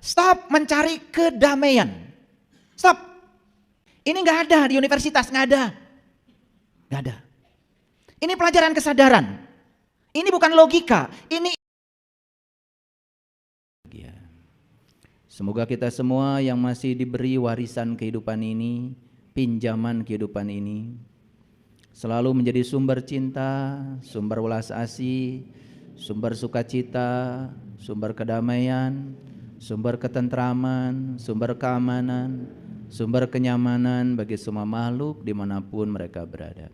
Stop mencari kedamaian. Stop. Ini nggak ada di universitas, nggak ada. Nggak ada. Ini pelajaran kesadaran. Ini bukan logika. Ini. Semoga kita semua yang masih diberi warisan kehidupan ini, pinjaman kehidupan ini, selalu menjadi sumber cinta, sumber welas asih, sumber sukacita, sumber kedamaian, sumber ketentraman, sumber keamanan, sumber kenyamanan bagi semua makhluk dimanapun mereka berada.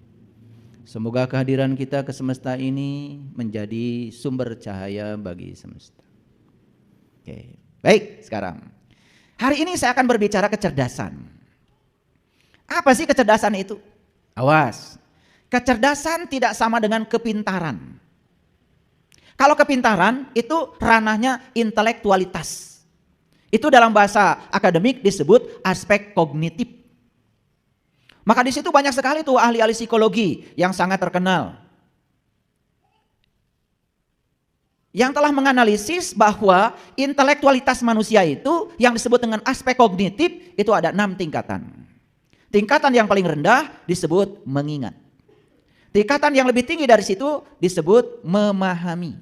Semoga kehadiran kita ke semesta ini menjadi sumber cahaya bagi semesta. Oke, baik, sekarang hari ini saya akan berbicara kecerdasan. Apa sih kecerdasan itu? Awas, kecerdasan tidak sama dengan kepintaran. Kalau kepintaran itu ranahnya intelektualitas. Itu dalam bahasa akademik disebut aspek kognitif. Maka di situ banyak sekali tuh ahli-ahli psikologi yang sangat terkenal, yang telah menganalisis bahwa intelektualitas manusia itu yang disebut dengan aspek kognitif itu ada 6 tingkatan. Tingkatan yang paling rendah disebut mengingat. Tingkatan yang lebih tinggi dari situ disebut memahami.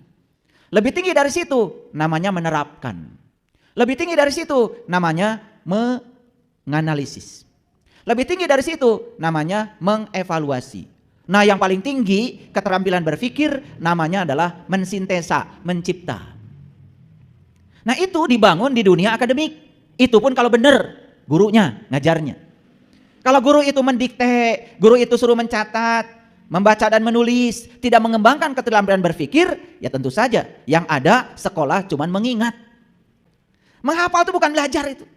Lebih tinggi dari situ namanya menerapkan. Lebih tinggi dari situ namanya menganalisis. Lebih tinggi dari situ namanya mengevaluasi. Nah, yang paling tinggi keterampilan berpikir namanya adalah mensintesa, mencipta. Nah, itu dibangun di dunia akademik. Itu pun kalau benar gurunya ngajarnya. Kalau guru itu mendikte, guru itu suruh mencatat, membaca dan menulis, tidak mengembangkan keterampilan berpikir, ya tentu saja yang ada sekolah cuman mengingat. Menghafal itu bukan belajar itu.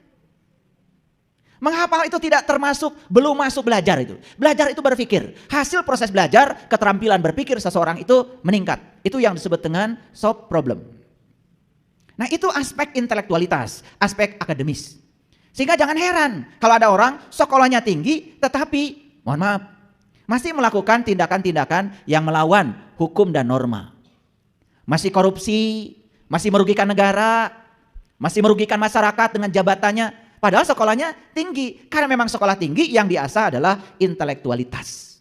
Menghafal itu tidak termasuk, belum masuk belajar itu. Belajar itu berpikir. Hasil proses belajar, keterampilan berpikir seseorang itu meningkat. Itu yang disebut dengan solve problem. Nah, itu aspek intelektualitas, aspek akademis. Sehingga jangan heran kalau ada orang sekolahnya tinggi tetapi, mohon maaf, masih melakukan tindakan-tindakan yang melawan hukum dan norma. Masih korupsi, masih merugikan negara, masih merugikan masyarakat dengan jabatannya. Padahal sekolahnya tinggi, karena memang sekolah tinggi yang diasah adalah intelektualitas.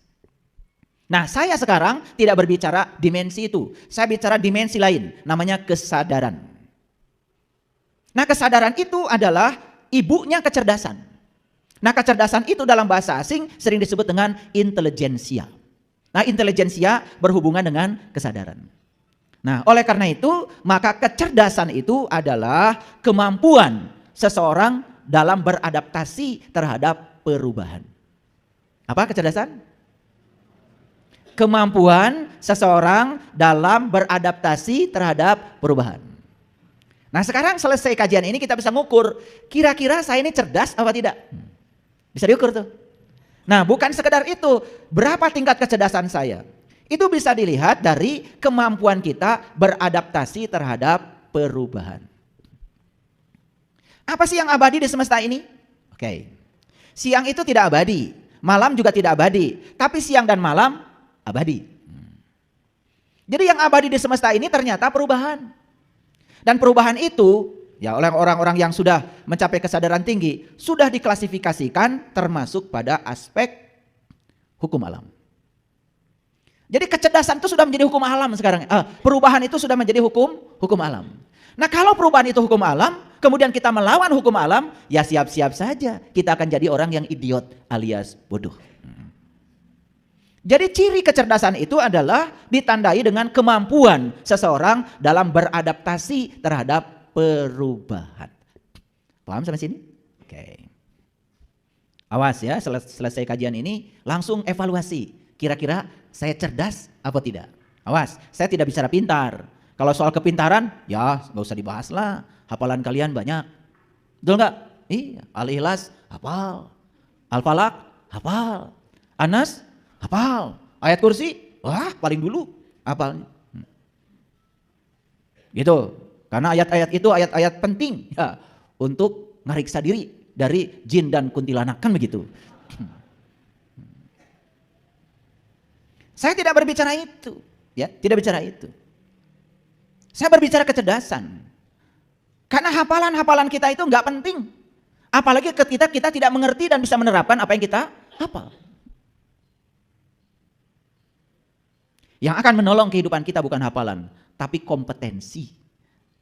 Nah, saya sekarang tidak berbicara dimensi itu, saya bicara dimensi lain, namanya kesadaran. Nah, kesadaran itu adalah ibunya kecerdasan. Nah, kecerdasan itu dalam bahasa asing sering disebut dengan intelijensia. Nah, intelijensia berhubungan dengan kesadaran. Nah, oleh karena itu, maka kecerdasan itu adalah kemampuan seseorang dalam beradaptasi terhadap perubahan. Apa kecerdasan? Kemampuan seseorang dalam beradaptasi terhadap perubahan. Nah, sekarang selesai kajian ini kita bisa ngukur, kira-kira saya ini cerdas apa tidak? Bisa diukur tuh. Nah, bukan sekedar itu, berapa tingkat kecerdasan saya? Itu bisa dilihat dari kemampuan kita beradaptasi terhadap perubahan. Apa sih yang abadi di semesta ini? Oke. Siang itu tidak abadi, malam juga tidak abadi, tapi siang dan malam abadi. Jadi yang abadi di semesta ini ternyata perubahan. Dan perubahan itu, ya oleh orang-orang yang sudah mencapai kesadaran tinggi, sudah diklasifikasikan termasuk pada aspek hukum alam. Jadi kecerdasan itu sudah menjadi hukum alam sekarang. Perubahan itu sudah menjadi hukum alam. Nah, kalau perubahan itu hukum alam, kemudian kita melawan hukum alam, ya siap-siap saja kita akan jadi orang yang idiot alias bodoh. Jadi ciri kecerdasan itu adalah ditandai dengan kemampuan seseorang dalam beradaptasi terhadap perubahan. Paham sampai sini? Oke. Awas ya, selesai kajian ini langsung evaluasi. Kira-kira saya cerdas apa tidak? Awas, saya tidak bicara pintar. Kalau soal kepintaran, ya nggak usah dibahas lah. Hafalan kalian banyak. Betul nggak? Iya, Al-Ikhlas hafal, Al-Falaq hafal, Anas hafal, ayat kursi, wah paling dulu hafalnya. Gitu. Karena ayat-ayat itu ayat-ayat penting ya, untuk ngariksa diri dari jin dan kuntilanak, kan begitu. Saya tidak berbicara itu, ya, tidak bicara itu. Saya berbicara kecerdasan. Karena hafalan-hafalan kita itu nggak penting. Apalagi ketika kita tidak mengerti dan bisa menerapkan apa yang kita hafal. Yang akan menolong kehidupan kita bukan hafalan, tapi kompetensi.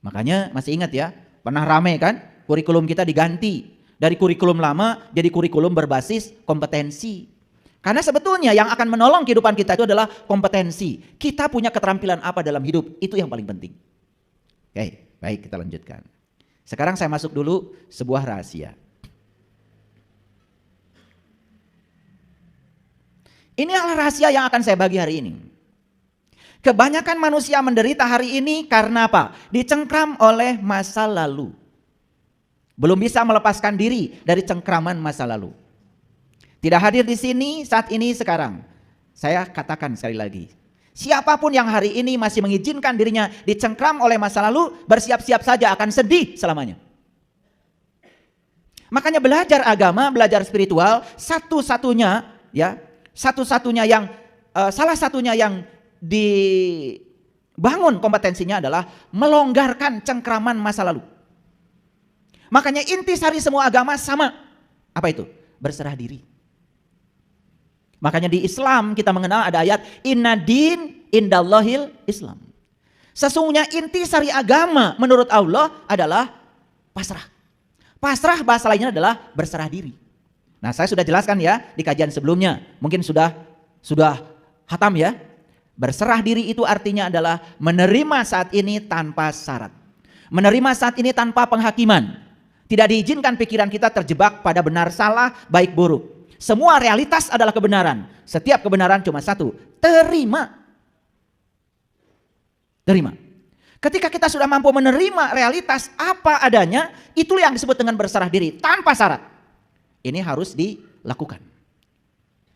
Makanya masih ingat ya, pernah rame kan? Kurikulum kita diganti. Dari kurikulum lama jadi kurikulum berbasis kompetensi. Karena sebetulnya yang akan menolong kehidupan kita itu adalah kompetensi. Kita punya keterampilan apa dalam hidup, itu yang paling penting. Oke, baik kita lanjutkan. Sekarang saya masuk dulu sebuah rahasia. Ini adalah rahasia yang akan saya bagi hari ini. Kebanyakan manusia menderita hari ini karena apa? Dicengkram oleh masa lalu. Belum bisa melepaskan diri dari cengkraman masa lalu. Tidak hadir di sini saat ini sekarang. Saya katakan sekali lagi. Siapapun yang hari ini masih mengizinkan dirinya dicengkram oleh masa lalu, bersiap-siap saja akan sedih selamanya. Makanya belajar agama, belajar spiritual, satu-satunya salah satunya yang dibangun kompetensinya adalah melonggarkan cengkraman masa lalu. Makanya intisari semua agama sama. Apa itu? Berserah diri. Makanya di Islam kita mengenal ada ayat inna din indallahil Islam. Sesungguhnya intisari agama menurut Allah adalah pasrah. Pasrah bahasa lainnya adalah berserah diri. Nah, saya sudah jelaskan ya di kajian sebelumnya. Mungkin sudah hatam ya. Berserah diri itu artinya adalah menerima saat ini tanpa syarat. Menerima saat ini tanpa penghakiman. Tidak diizinkan pikiran kita terjebak pada benar salah, baik buruk. Semua realitas adalah kebenaran. Setiap kebenaran cuma satu, terima. Terima. Ketika kita sudah mampu menerima realitas apa adanya, itulah yang disebut dengan berserah diri tanpa syarat. Ini harus dilakukan.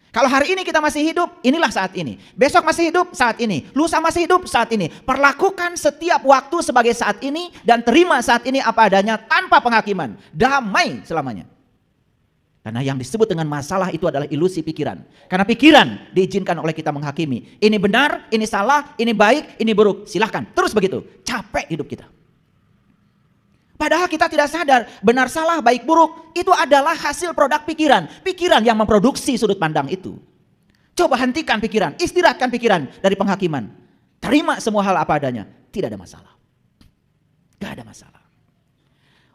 Kalau hari ini kita masih hidup, inilah saat ini. Besok masih hidup, saat ini. Lusa masih hidup, saat ini. Perlakukan setiap waktu sebagai saat ini dan terima saat ini apa adanya tanpa penghakiman. Damai selamanya. Karena yang disebut dengan masalah itu adalah ilusi pikiran. Karena pikiran diizinkan oleh kita menghakimi. Ini benar, ini salah, ini baik, ini buruk. Silahkan, terus begitu. Capek hidup kita. Padahal kita tidak sadar benar salah baik buruk itu adalah hasil produk pikiran. Pikiran yang memproduksi sudut pandang itu. Coba hentikan pikiran, istirahatkan pikiran dari penghakiman. Terima semua hal apa adanya, tidak ada masalah. Gak ada masalah.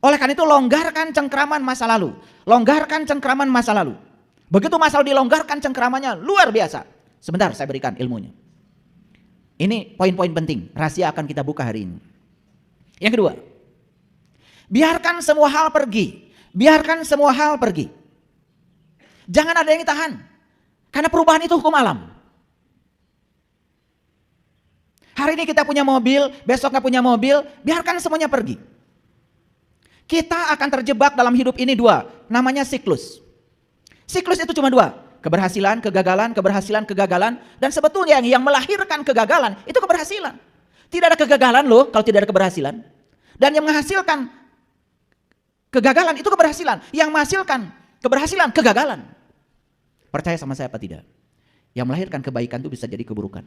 Oleh karena itu longgarkan cengkraman masa lalu. Longgarkan cengkraman masa lalu. Begitu masa lalu dilonggarkan cengkramannya luar biasa. Sebentar saya berikan ilmunya. Ini poin-poin penting, rahasia akan kita buka hari ini. Yang kedua. Biarkan semua hal pergi. Biarkan semua hal pergi. Jangan ada yang ditahan. Karena perubahan itu hukum alam. Hari ini kita punya mobil, besok nggak punya mobil, biarkan semuanya pergi. Kita akan terjebak dalam hidup ini dua, namanya siklus. Siklus itu cuma dua, keberhasilan, kegagalan, keberhasilan, kegagalan. Dan sebetulnya yang melahirkan kegagalan itu keberhasilan. Tidak ada kegagalan loh kalau tidak ada keberhasilan. Dan yang menghasilkan kegagalan itu keberhasilan. Yang menghasilkan keberhasilan, kegagalan. Percaya sama saya apa tidak? Yang melahirkan kebaikan itu bisa jadi keburukan.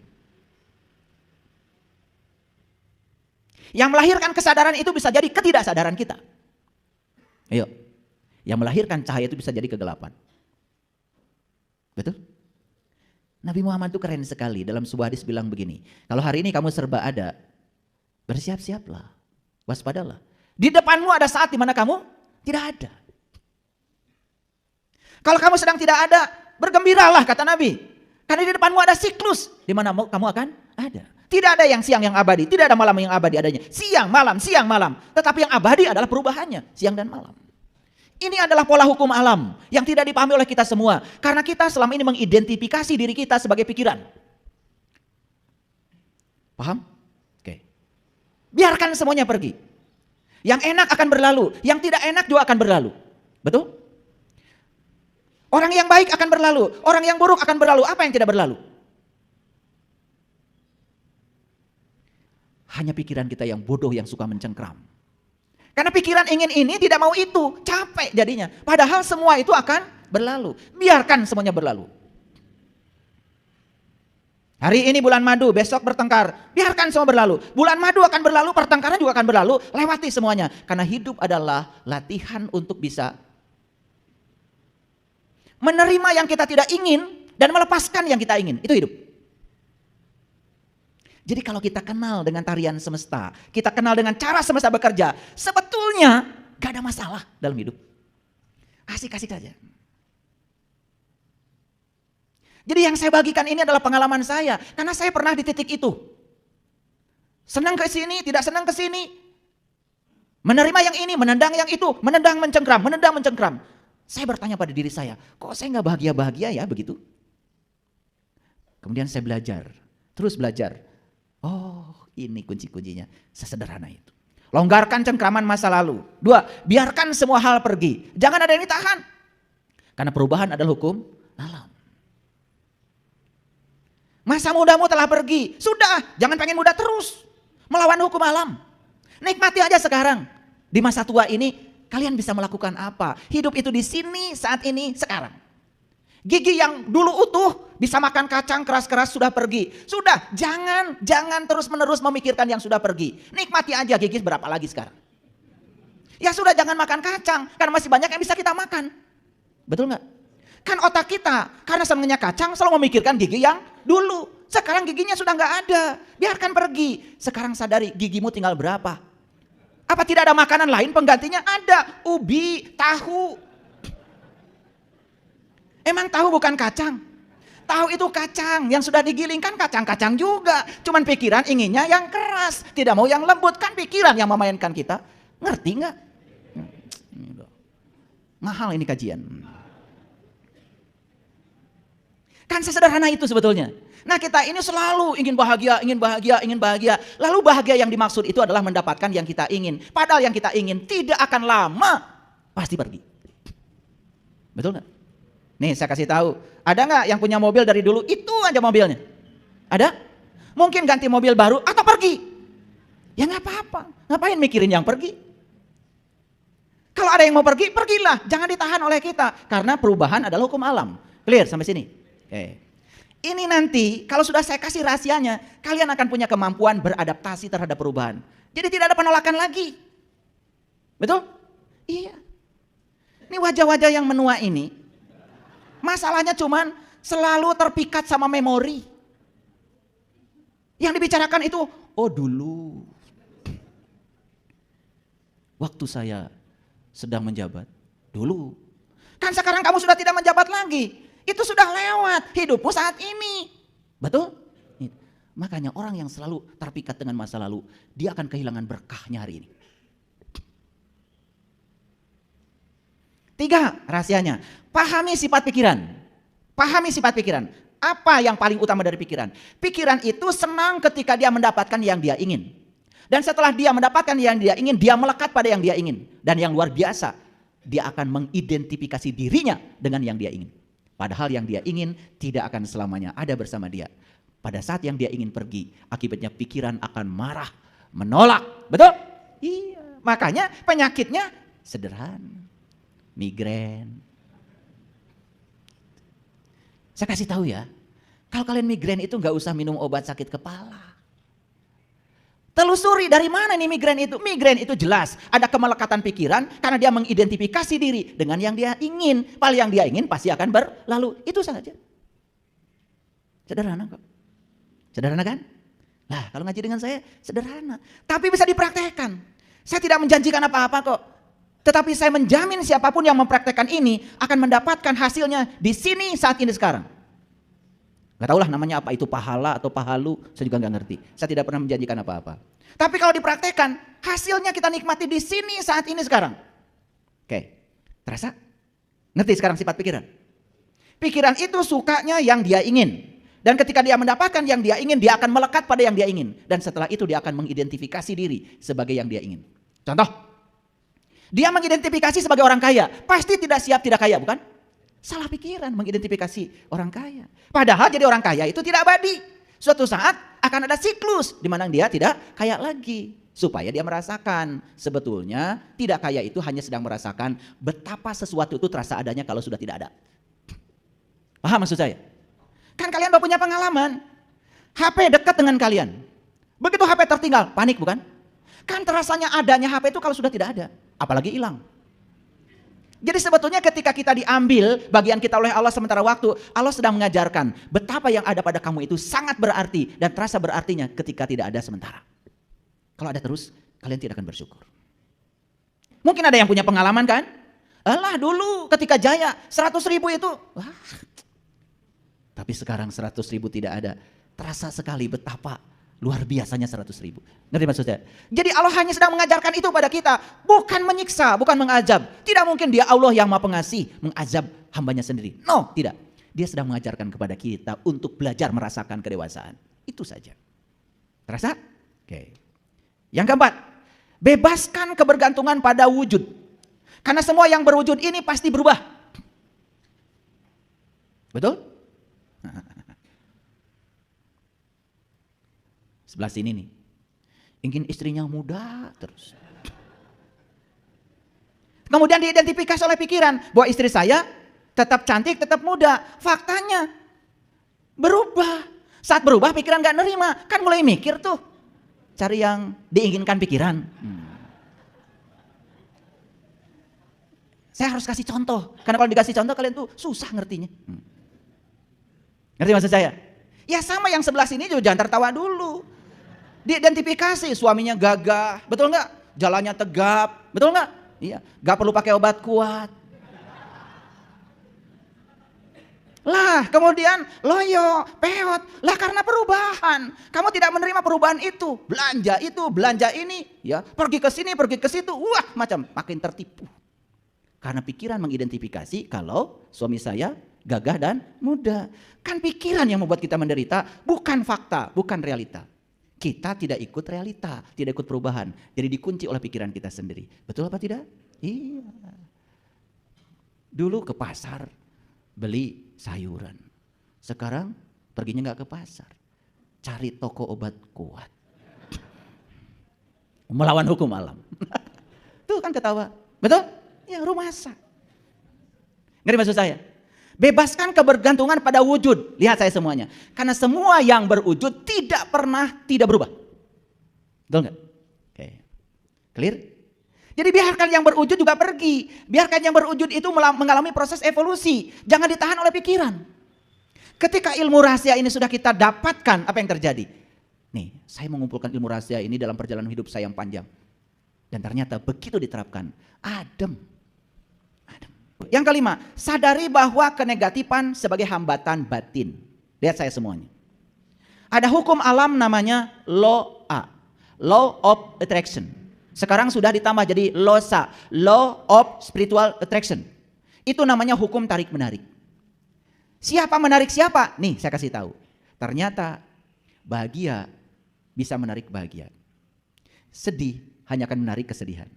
Yang melahirkan kesadaran itu bisa jadi ketidaksadaran kita. Ayo. Yang melahirkan cahaya itu bisa jadi kegelapan. Betul? Nabi Muhammad itu keren sekali. Dalam sebuah hadis bilang begini. Kalau hari ini kamu serba ada, bersiap-siaplah. Waspadalah. Di depanmu ada saat di mana kamu tidak ada. Kalau kamu sedang tidak ada, bergembiralah kata Nabi. Karena di depanmu ada siklus di mana kamu akan ada. Tidak ada yang siang yang abadi, tidak ada malam yang abadi adanya. Siang, malam. Tetapi yang abadi adalah perubahannya, siang dan malam. Ini adalah pola hukum alam yang tidak dipahami oleh kita semua. Karena kita selama ini mengidentifikasi diri kita sebagai pikiran. Paham? Oke. Biarkan semuanya pergi. Yang enak akan berlalu, yang tidak enak juga akan berlalu. Betul? Orang yang baik akan berlalu, orang yang buruk akan berlalu. Apa yang tidak berlalu? Hanya pikiran kita yang bodoh yang suka mencengkram. Karena pikiran ingin ini tidak mau itu, capek jadinya. Padahal semua itu akan berlalu. Biarkan semuanya berlalu. Hari ini bulan madu, besok bertengkar. Biarkan semua berlalu. Bulan madu akan berlalu, pertengkaran juga akan berlalu. Lewati semuanya. Karena hidup adalah latihan untuk bisa menerima yang kita tidak ingin dan melepaskan yang kita ingin. Itu hidup. Jadi kalau kita kenal dengan tarian semesta, kita kenal dengan cara semesta bekerja, sebetulnya gak ada masalah dalam hidup. Asik-asik saja. Jadi yang saya bagikan ini adalah pengalaman saya. Karena saya pernah di titik itu. Senang ke sini, tidak senang ke sini. Menerima yang ini, menendang yang itu. Menendang, mencengkram, menendang, mencengkram. Saya bertanya pada diri saya, kok saya gak bahagia-bahagia ya begitu? Kemudian saya belajar. Terus belajar. Oh, ini kunci-kuncinya. Sesederhana itu. Longgarkan cengkraman masa lalu. 2, biarkan semua hal pergi. Jangan ada yang ditahan. Karena perubahan adalah hukum alam. Masa mudamu telah pergi. Sudah, jangan pengen muda terus. Melawan hukum alam. Nikmati aja sekarang. Di masa tua ini, kalian bisa melakukan apa? Hidup itu di sini, saat ini, sekarang. Gigi yang dulu utuh, bisa makan kacang keras-keras sudah pergi. Sudah, jangan terus-menerus memikirkan yang sudah pergi. Nikmati aja gigi berapa lagi sekarang. Ya sudah, jangan makan kacang, karena masih banyak yang bisa kita makan. Betul nggak? Kan otak kita, karena senangnya kacang selalu memikirkan gigi yang dulu. Sekarang giginya sudah nggak ada, biarkan pergi. Sekarang sadari gigimu tinggal berapa. Apa tidak ada makanan lain penggantinya? Ada, ubi, tahu. Emang tahu bukan kacang? Tahu itu kacang, yang sudah digiling kan kacang-kacang juga. Cuman pikiran inginnya yang keras, tidak mau yang lembut. Kan pikiran yang memainkan kita. Ngerti nggak? Mahal ini kajian. Kan sesederhana itu sebetulnya. Nah kita ini selalu ingin bahagia, ingin bahagia, ingin bahagia. Lalu bahagia yang dimaksud itu adalah mendapatkan yang kita ingin. Padahal yang kita ingin tidak akan lama, pasti pergi. Betul nggak? Nih saya kasih tahu, ada nggak yang punya mobil dari dulu itu aja mobilnya? Ada? Mungkin ganti mobil baru atau pergi? Ya nggak apa-apa. Ngapain mikirin yang pergi? Kalau ada yang mau pergi, pergilah. Jangan ditahan oleh kita. Karena perubahan adalah hukum alam. Clear sampai sini? Ini nanti kalau sudah saya kasih rahasianya, kalian akan punya kemampuan beradaptasi terhadap perubahan. Jadi tidak ada penolakan lagi. Betul? Iya. Ini wajah-wajah yang menua ini, masalahnya cuman selalu terpikat sama memori. Yang dibicarakan itu, oh dulu. Waktu saya sedang menjabat, dulu. Kan sekarang kamu sudah tidak menjabat lagi. Itu sudah lewat, hidupmu saat ini. Betul? Makanya orang yang selalu terpikat dengan masa lalu, dia akan kehilangan berkahnya hari ini. 3 rahasianya, pahami sifat pikiran. Pahami sifat pikiran. Apa yang paling utama dari pikiran? Pikiran itu senang ketika dia mendapatkan yang dia ingin. Dan setelah dia mendapatkan yang dia ingin, dia melekat pada yang dia ingin. Dan yang luar biasa, dia akan mengidentifikasi dirinya dengan yang dia ingin. Padahal yang dia ingin tidak akan selamanya ada bersama dia. Pada saat yang dia ingin pergi, akibatnya pikiran akan marah, menolak. Betul? Iya. Makanya penyakitnya sederhana. Migrain. Saya kasih tahu ya, kalau kalian migrain itu nggak usah minum obat sakit kepala. Telusuri dari mana nih migrain itu? Migrain itu jelas ada kemelekatan pikiran karena dia mengidentifikasi diri dengan yang dia ingin. Padahal yang dia ingin pasti akan berlalu. Itu saja. Sederhana kok. Sederhana kan? Nah kalau ngaji dengan saya sederhana. Tapi bisa dipraktekkan. Saya tidak menjanjikan apa-apa kok. Tetapi saya menjamin siapapun yang mempraktekkan ini akan mendapatkan hasilnya di sini saat ini sekarang. Gak tahulah namanya apa itu pahala atau pahalu, saya juga gak ngerti. Saya tidak pernah menjanjikan apa-apa. Tapi kalau dipraktekkan, hasilnya kita nikmati di sini saat ini sekarang. Oke, terasa? Ngerti sekarang sifat pikiran? Pikiran itu sukanya yang dia ingin. Dan ketika dia mendapatkan yang dia ingin, dia akan melekat pada yang dia ingin. Dan setelah itu dia akan mengidentifikasi diri sebagai yang dia ingin. Contoh, dia mengidentifikasi sebagai orang kaya. Pasti tidak siap tidak kaya, bukan? Salah pikiran mengidentifikasi orang kaya. Padahal jadi orang kaya itu tidak abadi. Suatu saat akan ada siklus di mana dia tidak kaya lagi. Supaya dia merasakan sebetulnya tidak kaya itu hanya sedang merasakan betapa sesuatu itu terasa adanya kalau sudah tidak ada. Paham maksud saya? Kan kalian udah punya pengalaman. HP dekat dengan kalian. Begitu HP tertinggal, panik bukan? Kan terasanya adanya HP itu kalau sudah tidak ada, apalagi hilang. Jadi sebetulnya ketika kita diambil bagian kita oleh Allah sementara waktu, Allah sedang mengajarkan betapa yang ada pada kamu itu sangat berarti dan terasa berartinya ketika tidak ada sementara. Kalau ada terus, kalian tidak akan bersyukur. Mungkin ada yang punya pengalaman kan? Alah dulu ketika jaya 100.000 itu, wah. Tapi sekarang 100.000 tidak ada. Terasa sekali betapa luar biasanya 100.000. Ngerti maksudnya? Jadi Allah hanya sedang mengajarkan itu pada kita. Bukan menyiksa, bukan mengazab. Tidak mungkin dia Allah yang maha pengasih mengazab hambanya sendiri. No, tidak. Dia sedang mengajarkan kepada kita untuk belajar merasakan kedewasaan. Itu saja. Terasa? Oke. Yang keempat, bebaskan kebergantungan pada wujud. Karena semua yang berwujud ini pasti berubah. Betul? Sebelah sini nih, ingin istrinya muda terus. Kemudian diidentifikasi oleh pikiran bahwa istri saya tetap cantik, tetap muda. Faktanya berubah. Saat berubah pikiran gak nerima, kan mulai mikir tuh. Cari yang diinginkan pikiran. Saya harus kasih contoh, karena kalau dikasih contoh kalian tuh susah ngertinya. Ngerti maksud saya? Ya sama yang sebelah sini juga jangan tertawa dulu. Diidentifikasi suaminya gagah, betul nggak? Jalannya tegap, betul nggak? Iya, nggak perlu pakai obat kuat. Lah kemudian loyo, peot, lah karena perubahan. Kamu tidak menerima perubahan itu, belanja ini, ya pergi ke sini, pergi ke situ, wah macam makin tertipu. Karena pikiran mengidentifikasi kalau suami saya gagah dan muda. Kan pikiran yang membuat kita menderita, bukan fakta, bukan realita. Kita tidak ikut realita, tidak ikut perubahan. Jadi dikunci oleh pikiran kita sendiri. Betul apa tidak? Iya. Dulu ke pasar beli sayuran. Sekarang perginya nggak ke pasar. Cari toko obat kuat. Melawan hukum alam. Tuh kan ketawa. Betul? Ya rumasa. Ngerti maksud saya? Bebaskan kebergantungan pada wujud. Lihat saya semuanya. Karena semua yang berwujud tidak pernah tidak berubah. Betul nggak? Oke. Clear? Jadi biarkan yang berwujud juga pergi. Biarkan yang berwujud itu mengalami proses evolusi. Jangan ditahan oleh pikiran. Ketika ilmu rahasia ini sudah kita dapatkan, apa yang terjadi? Nih, saya mengumpulkan ilmu rahasia ini dalam perjalanan hidup saya yang panjang. Dan ternyata begitu diterapkan, adem. Yang kelima, sadari bahwa kenegatifan sebagai hambatan batin. Lihat saya semuanya. Ada hukum alam namanya law A, law of attraction. Sekarang sudah ditambah jadi LOSA, law of spiritual attraction. Itu namanya hukum tarik menarik. Siapa menarik siapa? Nih saya kasih tahu. Ternyata bahagia bisa menarik bahagia. Sedih hanya akan menarik kesedihan.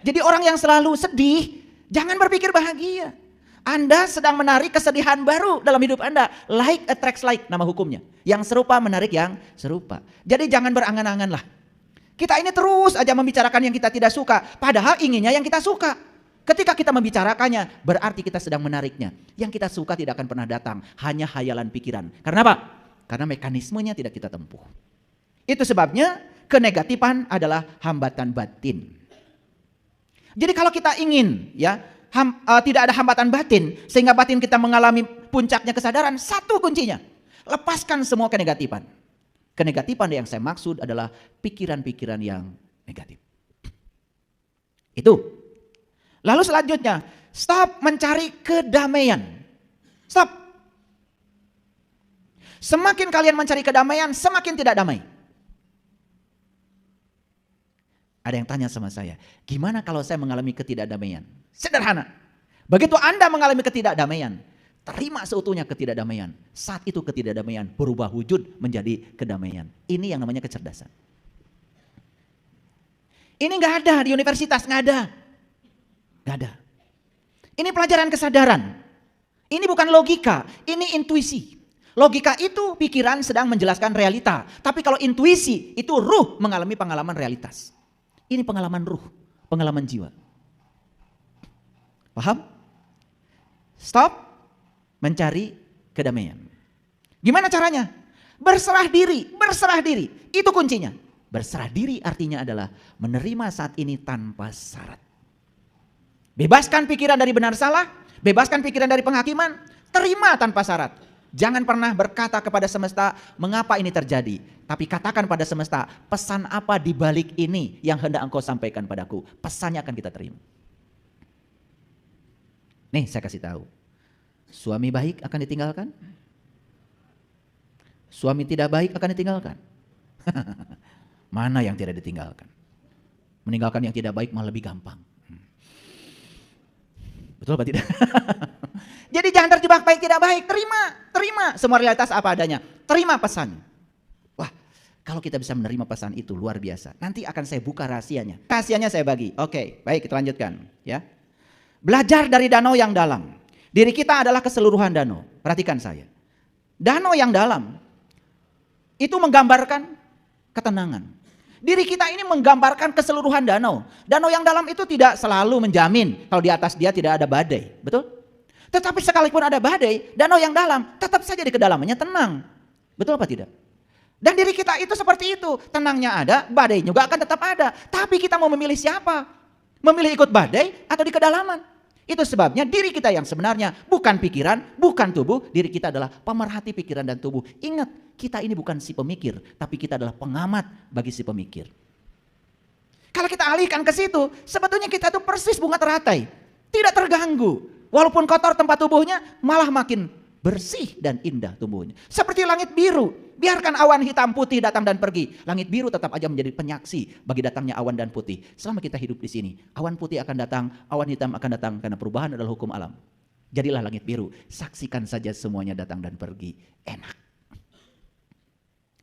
Jadi orang yang selalu sedih, jangan berpikir bahagia. Anda sedang menarik kesedihan baru dalam hidup Anda. Like attracts like, nama hukumnya. Yang serupa menarik yang serupa. Jadi jangan berangan-angan lah. Kita ini terus aja membicarakan yang kita tidak suka. Padahal inginnya yang kita suka. Ketika kita membicarakannya, berarti kita sedang menariknya. Yang kita suka tidak akan pernah datang. Hanya hayalan pikiran. Karena apa? Karena mekanismenya tidak kita tempuh. Itu sebabnya kenegatifan adalah hambatan batin. Jadi kalau kita ingin ya tidak ada hambatan batin sehingga batin kita mengalami puncaknya kesadaran, satu kuncinya, lepaskan semua kenegatifan. Kenegatifan yang saya maksud adalah pikiran-pikiran yang negatif. Itu. Lalu selanjutnya, stop mencari kedamaian. Stop. Semakin kalian mencari kedamaian, semakin tidak damai. Ada yang tanya sama saya, gimana kalau saya mengalami ketidakdamaian? Sederhana. Begitu Anda mengalami ketidakdamaian, terima seutuhnya ketidakdamaian. Saat itu ketidakdamaian berubah wujud menjadi kedamaian. Ini yang namanya kecerdasan. Ini nggak ada di universitas, nggak ada. Nggak ada. Ini pelajaran kesadaran. Ini bukan logika, ini intuisi. Logika itu pikiran sedang menjelaskan realita. Tapi kalau intuisi itu ruh mengalami pengalaman realitas. Ini pengalaman ruh, pengalaman jiwa. Paham? Stop mencari kedamaian. Gimana caranya? Berserah diri, berserah diri. Itu kuncinya. Berserah diri artinya adalah menerima saat ini tanpa syarat. Bebaskan pikiran dari benar salah, bebaskan pikiran dari penghakiman, terima tanpa syarat. Jangan pernah berkata kepada semesta, mengapa ini terjadi? Tapi katakan pada semesta, pesan apa di balik ini yang hendak engkau sampaikan padaku? Pesannya akan kita terima. Nih saya kasih tahu. Suami baik akan ditinggalkan? Suami tidak baik akan ditinggalkan? Mana yang tidak ditinggalkan? Meninggalkan yang tidak baik malah lebih gampang. Betul apa tidak? Jadi jangan terjebak baik tidak baik, terima semua realitas apa adanya, terima pesan. Wah, kalau kita bisa menerima pesan itu luar biasa. Nanti akan saya buka rahasianya. Rahasianya saya bagi. Oke, baik kita lanjutkan ya. Belajar dari danau yang dalam. Diri kita adalah keseluruhan danau. Perhatikan saya. Danau yang dalam itu menggambarkan ketenangan. Diri kita ini menggambarkan keseluruhan danau. Danau yang dalam itu tidak selalu menjamin kalau di atas dia tidak ada badai, betul? Tetapi sekalipun ada badai, danau yang dalam tetap saja di kedalamannya tenang. Betul apa tidak? Dan diri kita itu seperti itu, tenangnya ada, badai juga akan tetap ada. Tapi kita mau memilih siapa? Memilih ikut badai atau di kedalaman? Itu sebabnya diri kita yang sebenarnya bukan pikiran, bukan tubuh, diri kita adalah pemerhati pikiran dan tubuh. Ingat, kita ini bukan si pemikir, tapi kita adalah pengamat bagi si pemikir. Kalau kita alihkan ke situ, sebetulnya kita itu persis bunga teratai, tidak terganggu. Walaupun kotor tempat tubuhnya, malah makin bersih dan indah tumbuhnya. Seperti langit biru, biarkan awan hitam putih datang dan pergi. Langit biru tetap aja menjadi penyaksi bagi datangnya awan dan putih. Selama kita hidup di sini, awan putih akan datang, awan hitam akan datang karena perubahan adalah hukum alam. Jadilah langit biru, saksikan saja semuanya datang dan pergi. Enak.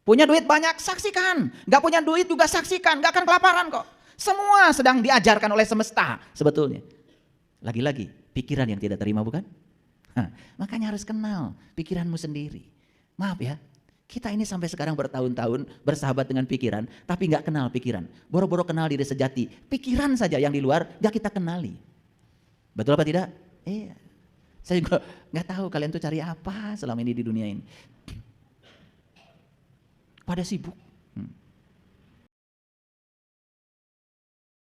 Punya duit banyak, saksikan. Gak punya duit juga saksikan, gak akan kelaparan kok. Semua sedang diajarkan oleh semesta sebetulnya. Lagi-lagi, pikiran yang tidak terima bukan? Makanya harus kenal pikiranmu sendiri. Maaf ya, kita ini sampai sekarang bertahun-tahun bersahabat dengan pikiran, tapi gak kenal pikiran. Boro-boro kenal diri sejati, pikiran saja yang di luar gak kita kenali. Betul apa tidak? Iya. Saya juga gak tahu kalian tuh cari apa selama ini di dunia ini. Pada sibuk.